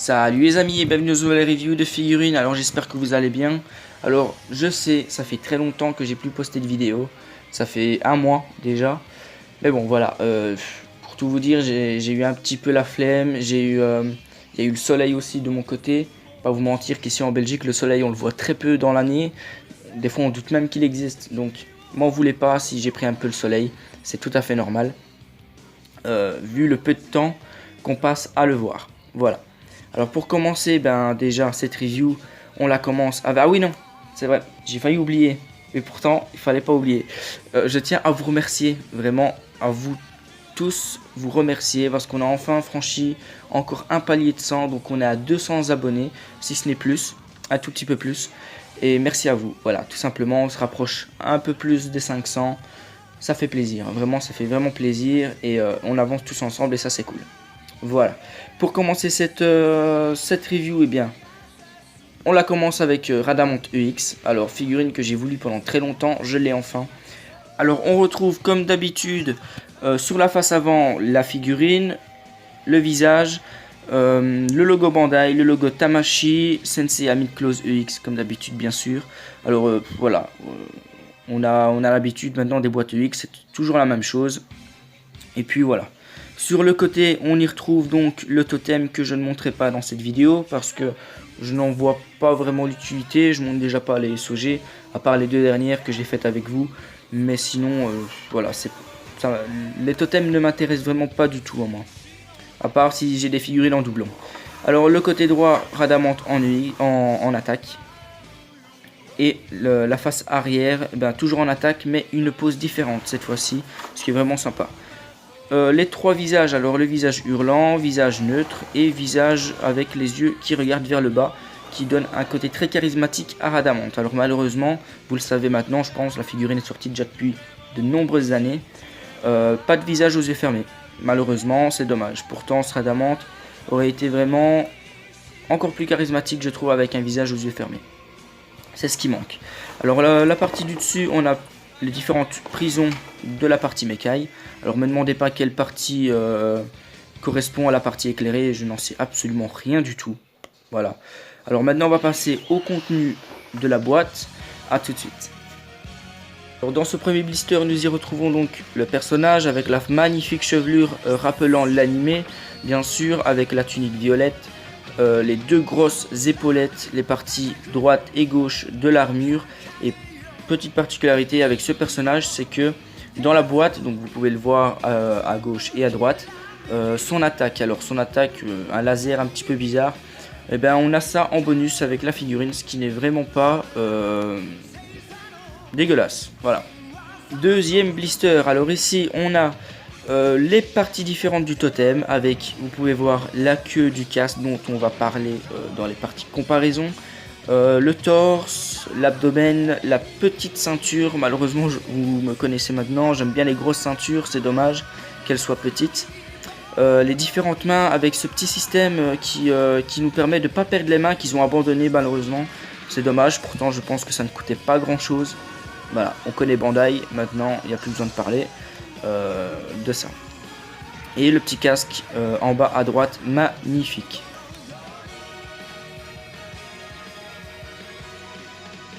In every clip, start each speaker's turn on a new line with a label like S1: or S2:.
S1: Salut les amis et bienvenue aux nouvelles reviews de figurines. Alors j'espère que vous allez bien. Alors je sais, ça fait très longtemps que j'ai plus posté de vidéo. Ça fait un mois déjà. Mais bon voilà, pour tout vous dire, j'ai eu un petit peu la flemme. Il y a eu le soleil aussi de mon côté. Pas vous mentir qu'ici en Belgique, le soleil on le voit très peu dans l'année. Des fois on doute même qu'il existe. Donc m'en voulez pas si j'ai pris un peu le soleil. C'est tout à fait normal. Vu le peu de temps qu'on passe à le voir. Voilà. Alors pour commencer, déjà cette review, on la commence avec... Ah oui non, c'est vrai, j'ai failli oublier. Mais pourtant, il fallait pas oublier. Je tiens à vous remercier, vraiment à vous tous, vous remercier parce qu'on a enfin franchi encore un palier de 100. Donc on est à 200 abonnés, si ce n'est plus, un tout petit peu plus. Et merci à vous, voilà, tout simplement, on se rapproche un peu plus des 500. Ça fait plaisir, vraiment, ça fait vraiment plaisir. Et on avance tous ensemble et ça c'est cool. Voilà, pour commencer cette review, on la commence avec Rhadamant EX. Alors figurine que j'ai voulu pendant très longtemps, je l'ai enfin. Alors on retrouve comme d'habitude sur la face avant la figurine, le visage, le logo Bandai, le logo Tamashii, Sensei Amid Close EX comme d'habitude bien sûr. Alors voilà, on a l'habitude maintenant des boîtes EX, c'est toujours la même chose. Et puis voilà. Sur le côté, on y retrouve donc le totem que je ne montrerai pas dans cette vidéo parce que je n'en vois pas vraiment l'utilité. Je ne montre déjà pas les SOG, à part les deux dernières que j'ai faites avec vous. Mais sinon, voilà, les totems ne m'intéressent vraiment pas du tout à moi. À part si j'ai des figurines en doublon. Alors le côté droit, Rhadamant en attaque. Et la face arrière, toujours en attaque, mais une pose différente cette fois-ci, ce qui est vraiment sympa. Les trois visages, alors le visage hurlant, visage neutre et visage avec les yeux qui regardent vers le bas, qui donne un côté très charismatique à Rhadamant. Alors malheureusement, vous le savez maintenant, je pense, la figurine est sortie déjà depuis de nombreuses années. Pas de visage aux yeux fermés, malheureusement, c'est dommage. Pourtant, ce Rhadamant aurait été vraiment encore plus charismatique, je trouve, avec un visage aux yeux fermés. C'est ce qui manque. Alors la partie du dessus, on a les différentes prisons de la partie Mekai. Alors me demandez pas quelle partie correspond à la partie éclairée, je n'en sais absolument rien du tout. Voilà. Alors maintenant on va passer au contenu de la boîte. A tout de suite. Alors, dans ce premier blister, nous y retrouvons donc le personnage avec la magnifique chevelure rappelant l'animé, bien sûr, avec la tunique violette, les deux grosses épaulettes, les parties droite et gauche de l'armure. Et petite particularité avec ce personnage, c'est que dans la boîte, donc vous pouvez le voir à gauche et à droite, son attaque, un laser un petit peu bizarre, on a ça en bonus avec la figurine, ce qui n'est vraiment pas dégueulasse. Voilà. Deuxième blister, alors ici on a les parties différentes du totem, avec, vous pouvez voir la queue du casque dont on va parler dans les parties de comparaison. Le torse, l'abdomen, la petite ceinture. Malheureusement, vous me connaissez maintenant, j'aime bien les grosses ceintures, c'est dommage qu'elles soient petites. Les différentes mains avec ce petit système qui nous permet de ne pas perdre les mains qu'ils ont abandonnées malheureusement. C'est dommage, pourtant je pense que ça ne coûtait pas grand chose. Voilà, on connaît Bandai, maintenant il n'y a plus besoin de parler de ça. Et le petit casque en bas à droite, magnifique.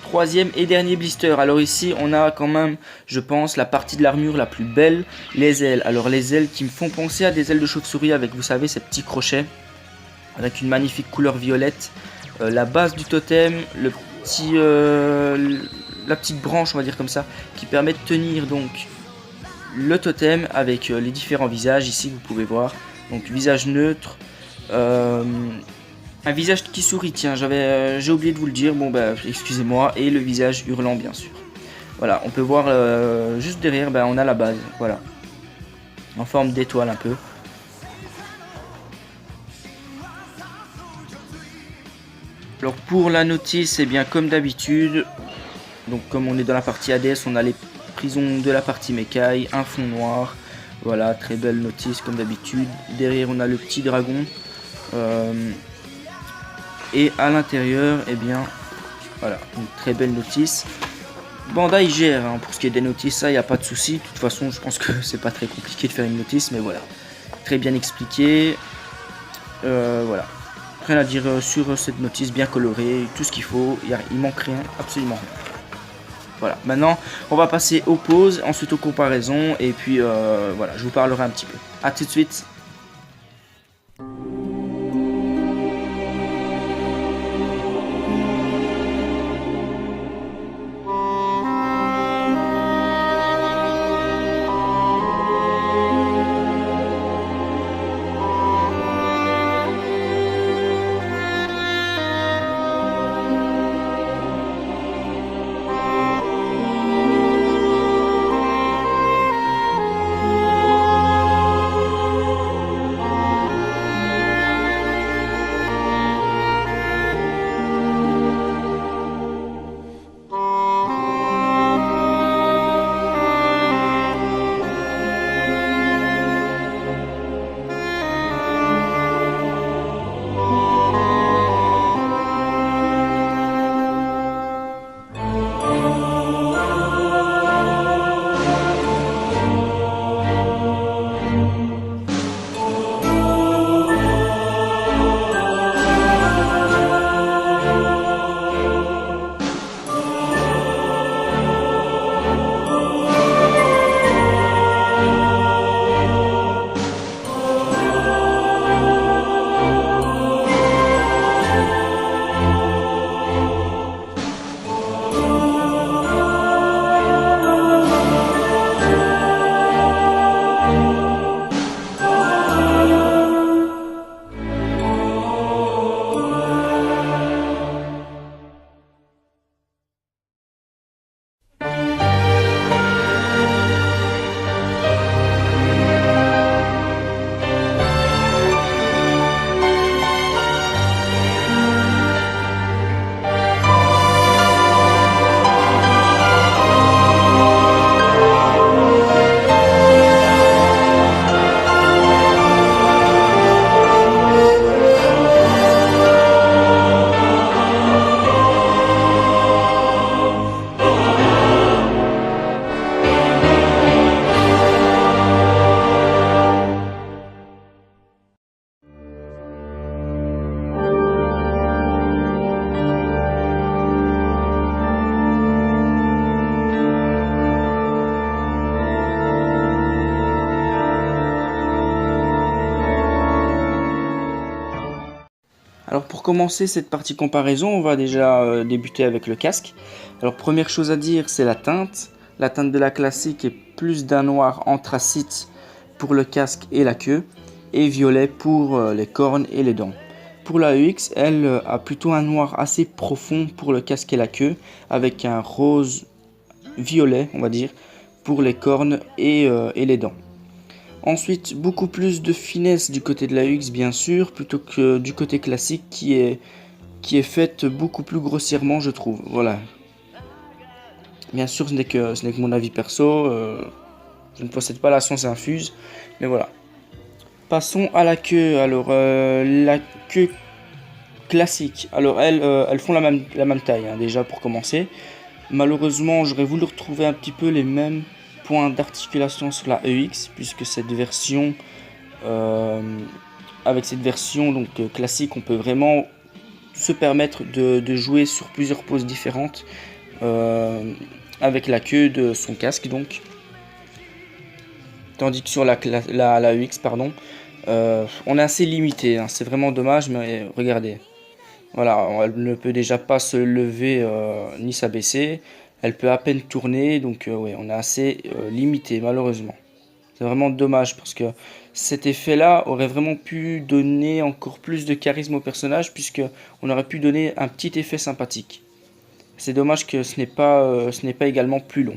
S1: Troisième et dernier blister. Alors ici on a quand même, je pense, la partie de l'armure la plus belle, les ailes. Alors les ailes qui me font penser à des ailes de chauve-souris avec, vous savez, ces petits crochets avec une magnifique couleur violette. La base du totem, la petite branche, on va dire comme ça, qui permet de tenir donc le totem avec les différents visages. Ici vous pouvez voir donc visage neutre, un visage qui sourit, tiens, j'ai oublié de vous le dire, bon excusez-moi, et le visage hurlant bien sûr. Voilà, on peut voir juste derrière, on a la base, voilà, en forme d'étoile un peu. Alors pour la notice, comme d'habitude, donc comme on est dans la partie Hades, on a les prisons de la partie Mekai, un fond noir, voilà, très belle notice comme d'habitude. Derrière on a le petit dragon. Et à l'intérieur, voilà, une très belle notice. Bandai gère pour ce qui est des notices, ça, il n'y a pas de souci. De toute façon, je pense que c'est pas très compliqué de faire une notice, mais voilà. Très bien expliqué. Voilà. rien à dire sur cette notice bien colorée, tout ce qu'il faut, il manque rien, absolument rien. Voilà, maintenant on va passer aux pauses, ensuite aux comparaisons, et puis voilà, je vous parlerai un petit peu. A tout de suite. Alors pour commencer cette partie comparaison, on va déjà débuter avec le casque. Alors première chose à dire, c'est la teinte. La teinte de la classique est plus d'un noir anthracite pour le casque et la queue, et violet pour les cornes et les dents. Pour la EX, elle a plutôt un noir assez profond pour le casque et la queue, avec un rose violet, on va dire, pour les cornes et les dents. Ensuite, beaucoup plus de finesse du côté de la UX bien sûr, plutôt que du côté classique qui est faite beaucoup plus grossièrement je trouve. Voilà. Bien sûr ce n'est que mon avis perso, je ne possède pas la science infuse, mais voilà. Passons à la queue. Alors la queue classique, alors elles font la même taille hein, déjà pour commencer. Malheureusement j'aurais voulu retrouver un petit peu les mêmes points d'articulation sur la EX, puisque cette version avec cette version donc classique, on peut vraiment se permettre de jouer sur plusieurs poses différentes avec la queue de son casque donc, tandis que sur la EX pardon, on est assez limité hein. C'est vraiment dommage, mais regardez, voilà, elle ne peut déjà pas se lever ni s'abaisser. Elle peut à peine tourner, donc ouais, on est assez limité malheureusement. C'est vraiment dommage parce que cet effet-là aurait vraiment pu donner encore plus de charisme au personnage, puisque on aurait pu donner un petit effet sympathique. C'est dommage que ce n'est pas également plus long.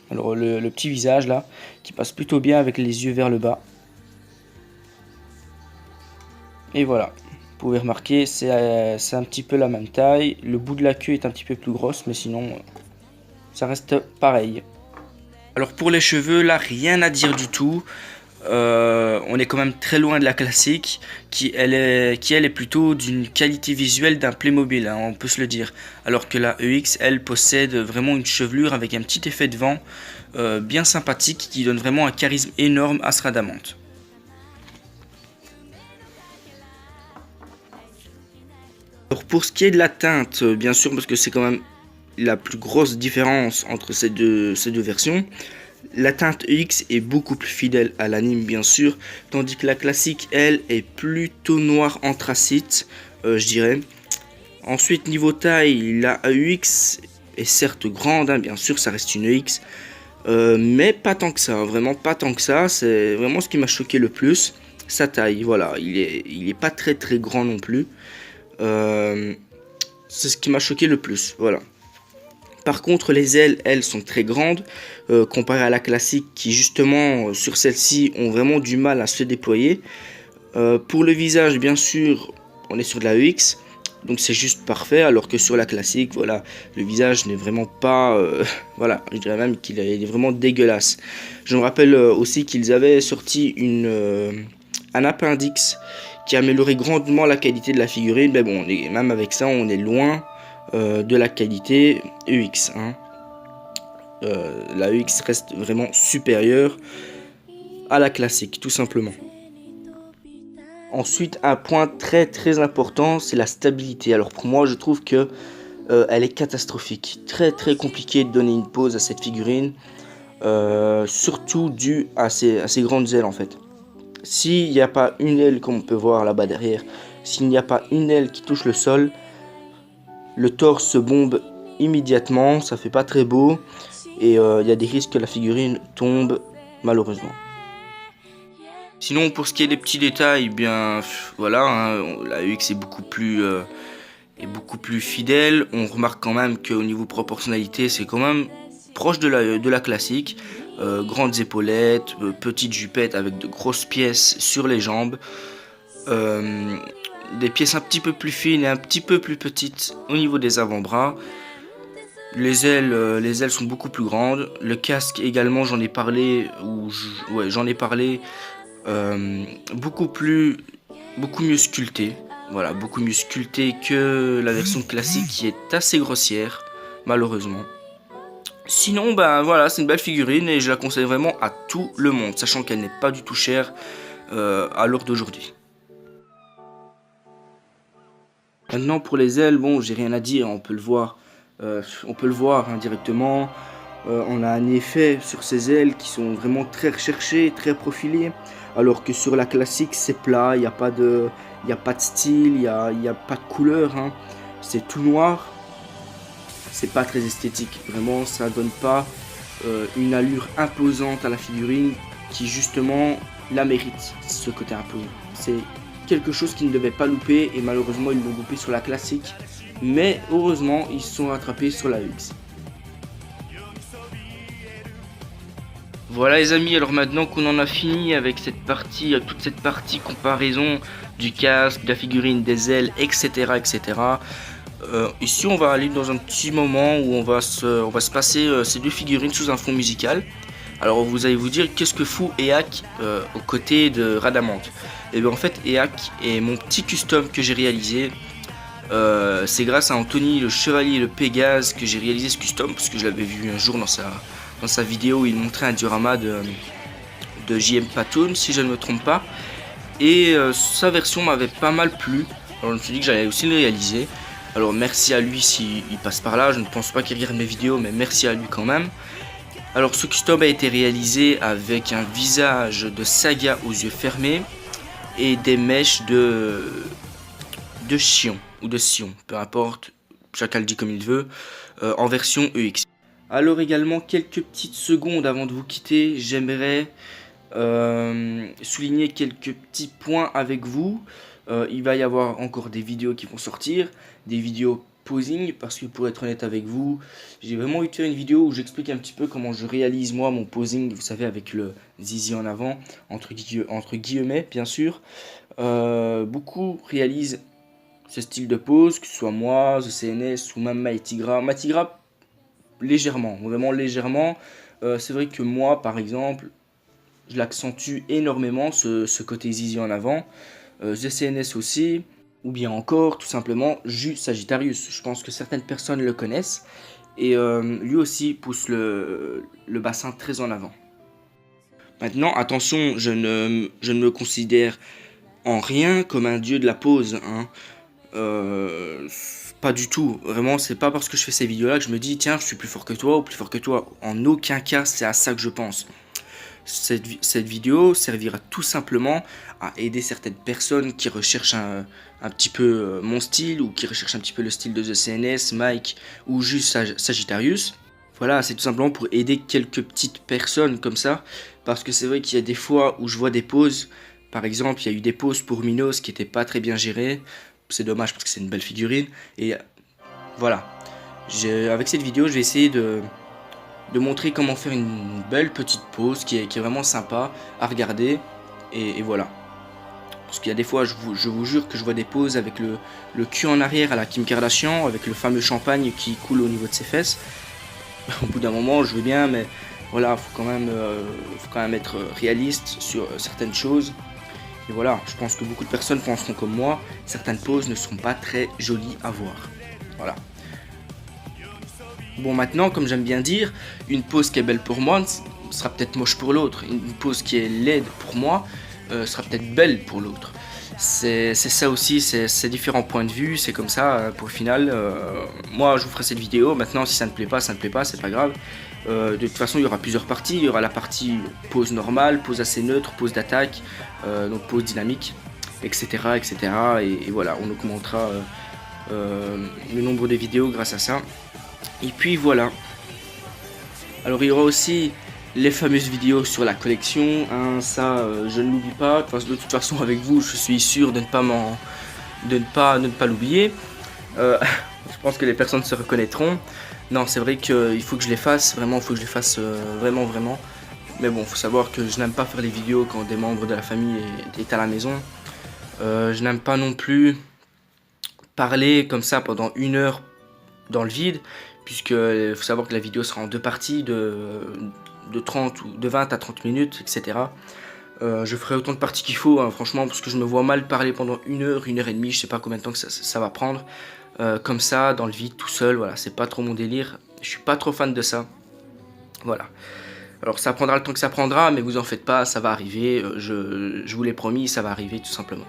S1: Alors le petit visage là, qui passe plutôt bien avec les yeux vers le bas. Et voilà. Vous pouvez remarquer, c'est un petit peu la même taille. Le bout de la queue est un petit peu plus grosse, mais sinon, ça reste pareil. Alors pour les cheveux, là, rien à dire du tout. On est quand même très loin de la classique, qui elle est plutôt d'une qualité visuelle d'un Playmobil, hein, on peut se le dire. Alors que la EX, elle possède vraiment une chevelure avec un petit effet de vent bien sympathique, qui donne vraiment un charisme énorme à ce Rhadamant. Alors pour ce qui est de la teinte, bien sûr, parce que c'est quand même la plus grosse différence entre ces deux versions, la teinte EX est beaucoup plus fidèle à l'anime, bien sûr, tandis que la classique, elle, est plutôt noire anthracite, je dirais. Ensuite, niveau taille, la EX est certes grande, hein, bien sûr, ça reste une EX, mais pas tant que ça, vraiment pas tant que ça. C'est vraiment ce qui m'a choqué le plus, sa taille. Voilà, il est pas très très grand non plus. C'est ce qui m'a choqué le plus, voilà. Par contre, les ailes, elles, sont très grandes, comparées à la classique, qui justement, sur celle-ci, ont vraiment du mal à se déployer. Pour le visage, bien sûr, on est sur de la EX, donc c'est juste parfait, alors que sur la classique, voilà, le visage n'est vraiment pas... voilà, je dirais même qu'il est vraiment dégueulasse. Je me rappelle aussi qu'ils avaient sorti un appendice qui améliorait grandement la qualité de la figurine, mais bon, même avec ça, on est loin de la qualité EX. Hein. La EX reste vraiment supérieure à la classique, tout simplement. Ensuite, un point très très important, c'est la stabilité. Alors pour moi, je trouve que elle est catastrophique. Très très compliqué de donner une pose à cette figurine, surtout dû à ses grandes ailes en fait. S'il n'y a pas une aile, comme on peut voir là-bas derrière, s'il n'y a pas une aile qui touche le sol, le torse se bombe immédiatement, ça fait pas très beau, et il y a des risques que la figurine tombe, malheureusement. Sinon, pour ce qui est des petits détails, bien voilà, hein, la UX est beaucoup plus fidèle. On remarque quand même qu'au niveau proportionnalité, c'est quand même proche de la classique. Grandes épaulettes, petites jupettes avec de grosses pièces sur les jambes. Des pièces un petit peu plus fines et un petit peu plus petites au niveau des avant-bras. Les ailes sont beaucoup plus grandes. Le casque également, j'en ai parlé, beaucoup mieux sculpté. Voilà, beaucoup mieux sculpté que la version classique qui est assez grossière, malheureusement. Sinon, ben voilà, c'est une belle figurine et je la conseille vraiment à tout le monde, sachant qu'elle n'est pas du tout chère à l'heure d'aujourd'hui. Maintenant pour les ailes, bon, j'ai rien à dire, on peut le voir, hein, directement. On a un effet sur ces ailes qui sont vraiment très recherchées, très profilées, alors que sur la classique c'est plat, il n'y a pas de style, il n'y a pas de couleur, hein. C'est tout noir, c'est pas très esthétique, vraiment ça donne pas une allure imposante à la figurine qui justement la mérite, ce côté imposant. C'est quelque chose qu'ils ne devaient pas louper et malheureusement ils l'ont loupé sur la classique, mais heureusement ils se sont rattrapés sur la UX. Voilà les amis, alors maintenant qu'on en a fini avec toute cette partie comparaison du casque, de la figurine, des ailes, etc. etc. Ici on va aller dans un petit moment où on va se passer ces deux figurines sous un fond musical. Alors vous allez vous dire qu'est-ce que fout EAC aux côtés de Rhadamant. Et bien en fait EAC est mon petit custom que j'ai réalisé. C'est grâce à Anthony le Chevalier le Pégase que j'ai réalisé ce custom, parce que je l'avais vu un jour dans sa vidéo où il montrait un diorama de JM Patoon si je ne me trompe pas. Et sa version m'avait pas mal plu, alors je me suis dit que j'allais aussi le réaliser. Alors merci à lui s'il passe par là, je ne pense pas qu'il regarde mes vidéos mais merci à lui quand même. Alors ce custom a été réalisé avec un visage de Saga aux yeux fermés et des mèches de Sion ou de Sion, peu importe, chacun le dit comme il veut, en version EX. Alors également quelques petites secondes avant de vous quitter, j'aimerais souligner quelques petits points avec vous. Il va y avoir encore des vidéos qui vont sortir, des vidéos posing, parce que pour être honnête avec vous, j'ai vraiment envie de faire une vidéo où j'explique un petit peu comment je réalise moi mon posing, vous savez, avec le zizi en avant, entre guillemets bien sûr. Beaucoup réalisent ce style de pose, que ce soit moi, The CNS ou même Maetigra. Maetigra légèrement, vraiment légèrement. C'est vrai que moi par exemple, je l'accentue énormément ce côté zizi en avant. The CNS aussi, ou bien encore tout simplement Jus Sagittarius. Je pense que certaines personnes le connaissent. Et lui aussi pousse le bassin très en avant. Maintenant, attention, je ne me considère en rien comme un dieu de la pose. Hein. Pas du tout. Vraiment, c'est pas parce que je fais ces vidéos-là que je me dis, tiens, je suis plus fort que toi ou plus fort que toi. En aucun cas, c'est à ça que je pense. Cette vidéo servira tout simplement à aider certaines personnes qui recherchent un petit peu mon style ou qui recherchent un petit peu le style de The CNS, Mike ou juste Sagittarius. Voilà, c'est tout simplement pour aider quelques petites personnes comme ça. Parce que c'est vrai qu'il y a des fois où je vois des poses. Par exemple, il y a eu des poses pour Minos qui n'étaient pas très bien gérées. C'est dommage parce que c'est une belle figurine. Et voilà. Avec cette vidéo, je vais essayer de montrer comment faire une belle petite pose qui est vraiment sympa à regarder. Et voilà. Parce qu'il y a des fois, je vous jure que je vois des poses avec le cul en arrière à la Kim Kardashian, avec le fameux champagne qui coule au niveau de ses fesses. Au bout d'un moment, je veux bien, mais voilà, faut quand même être réaliste sur certaines choses. Et voilà, je pense que beaucoup de personnes penseront comme moi, certaines poses ne seront pas très jolies à voir. Voilà. Bon, maintenant, comme j'aime bien dire, une pose qui est belle pour moi sera peut-être moche pour l'autre. Une pose qui est laide pour moi sera peut-être belle pour l'autre. C'est ça aussi, c'est différents points de vue, c'est comme ça pour le final. Moi, je vous ferai cette vidéo. Maintenant, si ça ne plaît pas, ça ne plaît pas, c'est pas grave. De toute façon, il y aura plusieurs parties. Il y aura la partie pose normale, pose assez neutre, pose d'attaque, donc pose dynamique, etc. etc. Et voilà, on augmentera le nombre de vidéos grâce à ça. Et puis voilà. Alors il y aura aussi les fameuses vidéos sur la collection, hein, ça je ne l'oublie pas. De toute façon avec vous je suis sûr de ne pas l'oublier. Je pense que les personnes se reconnaîtront. Non, c'est vrai qu'il faut que je les fasse, vraiment il faut que je les fasse vraiment. Mais bon, il faut savoir que je n'aime pas faire les vidéos quand des membres de la famille est à la maison. Je n'aime pas non plus parler comme ça pendant 1 heure dans le vide, puisque il faut savoir que la vidéo sera en 2 parties de 20 à 30 minutes, etc. Je ferai autant de parties qu'il faut, hein, franchement, parce que je me vois mal parler pendant 1 heure, 1 heure et demie, je sais pas combien de temps que ça va prendre, comme ça, dans le vide, tout seul, voilà, c'est pas trop mon délire, je suis pas trop fan de ça, voilà. Alors ça prendra le temps que ça prendra, mais vous en faites pas, ça va arriver, je vous l'ai promis, ça va arriver tout simplement.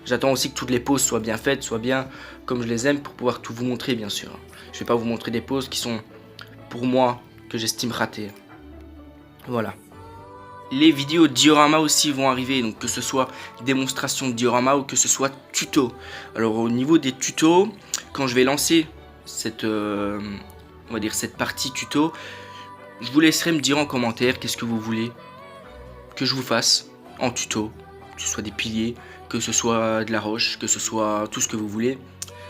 S1: J'attends aussi que toutes les poses soient bien faites, soient bien comme je les aime pour pouvoir tout vous montrer bien sûr. Je vais pas vous montrer des poses qui sont pour moi que j'estime ratées. Voilà. Les vidéos diorama aussi vont arriver, donc que ce soit démonstration de diorama ou que ce soit tuto. Alors au niveau des tutos, quand je vais lancer cette, on va dire cette partie tuto, je vous laisserai me dire en commentaire qu'est-ce que vous voulez que je vous fasse en tuto, que ce soit des piliers, que ce soit de la roche, que ce soit tout ce que vous voulez.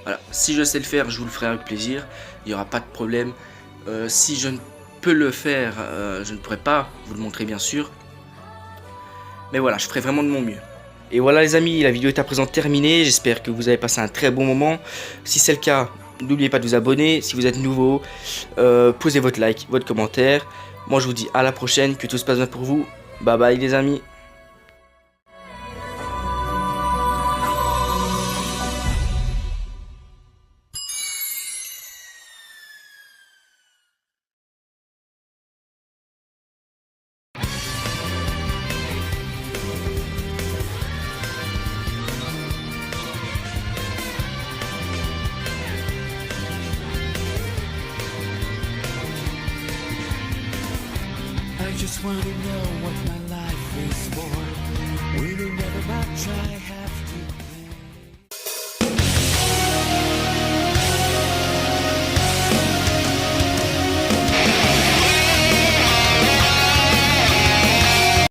S1: Voilà. Si je sais le faire, je vous le ferai avec plaisir, il n'y aura pas de problème. Si je ne peux le faire, je ne pourrai pas vous le montrer bien sûr. Mais voilà, je ferai vraiment de mon mieux. Et voilà les amis, la vidéo est à présent terminée, j'espère que vous avez passé un très bon moment. Si c'est le cas, n'oubliez pas de vous abonner, si vous êtes nouveau, posez votre like, votre commentaire. Moi je vous dis à la prochaine, que tout se passe bien pour vous. Bye bye les amis.
S2: I just want to know what my life is for. Will you never but try have to